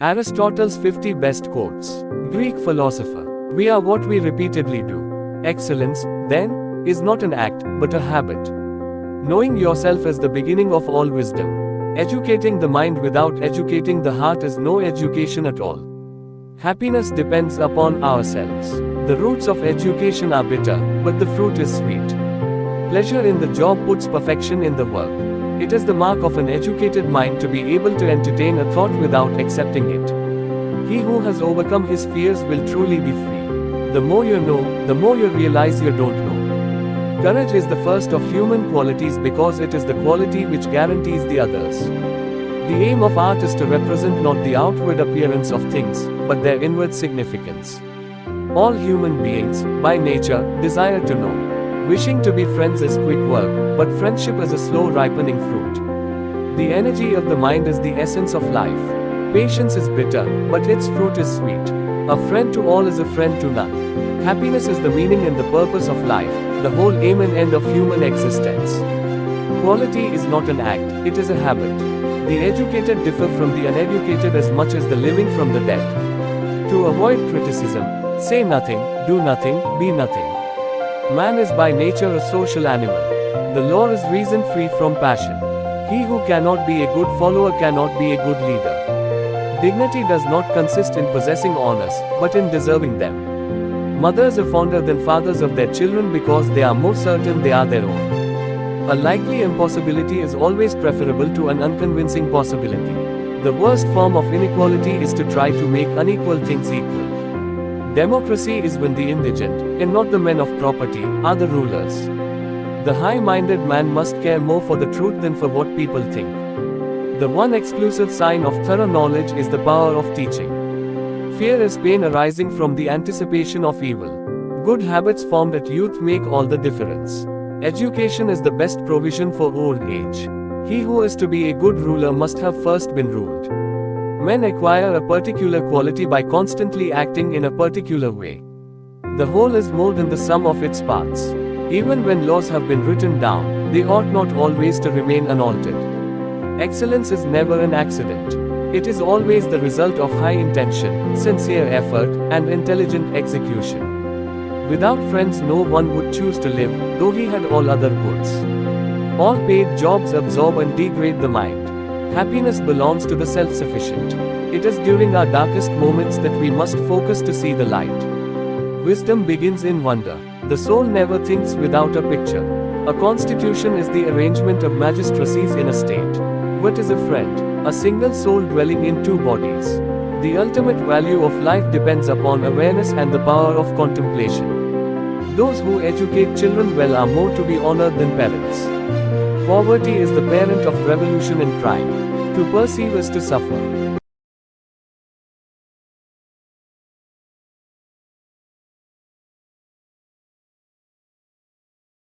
Aristotle's 50 Best Quotes. Greek philosopher. We are what we repeatedly do. Excellence, then, is not an act, but a habit. Knowing yourself is the beginning of all wisdom. Educating the mind without educating the heart is no education at all. Happiness depends upon ourselves. The roots of education are bitter, but the fruit is sweet. Pleasure in the job puts perfection in the work. It is the mark of an educated mind to be able to entertain a thought without accepting it. He who has overcome his fears will truly be free. The more you know, the more you realize you don't know. Courage is the first of human qualities because it is the quality which guarantees the others. The aim of art is to represent not the outward appearance of things, but their inward significance. All human beings, by nature, desire to know. Wishing to be friends is quick work, but friendship is a slow ripening fruit. The energy of the mind is the essence of life. Patience is bitter, but its fruit is sweet. A friend to all is a friend to none. Happiness is the meaning and the purpose of life, the whole aim and end of human existence. Quality is not an act, it is a habit. The educated differ from the uneducated as much as the living from the dead. To avoid criticism, say nothing, do nothing, be nothing. Man is by nature a social animal. The law is reason free from passion. He who cannot be a good follower cannot be a good leader. Dignity does not consist in possessing honors, but in deserving them. Mothers are fonder than fathers of their children because they are more certain they are their own. A likely impossibility is always preferable to an unconvincing possibility. The worst form of inequality is to try to make unequal things equal. Democracy is when the indigent, and not the men of property, are the rulers. The high-minded man must care more for the truth than for what people think. The one exclusive sign of thorough knowledge is the power of teaching. Fear is pain arising from the anticipation of evil. Good habits formed at youth make all the difference. Education is the best provision for old age. He who is to be a good ruler must have first been ruled. Men acquire a particular quality by constantly acting in a particular way. The whole is more than the sum of its parts. Even when laws have been written down, they ought not always to remain unaltered. Excellence is never an accident. It is always the result of high intention, sincere effort, and intelligent execution. Without friends no one would choose to live, though he had all other goods. All paid jobs absorb and degrade the mind. Happiness belongs to the self-sufficient. It is during our darkest moments that we must focus to see the light. Wisdom begins in wonder. The soul never thinks without a picture. A constitution is the arrangement of magistracies in a state. What is a friend? A single soul dwelling in two bodies. The ultimate value of life depends upon awareness and the power of contemplation. Those who educate children well are more to be honored than parents. Poverty is the parent of revolution and crime. To perceive is to suffer.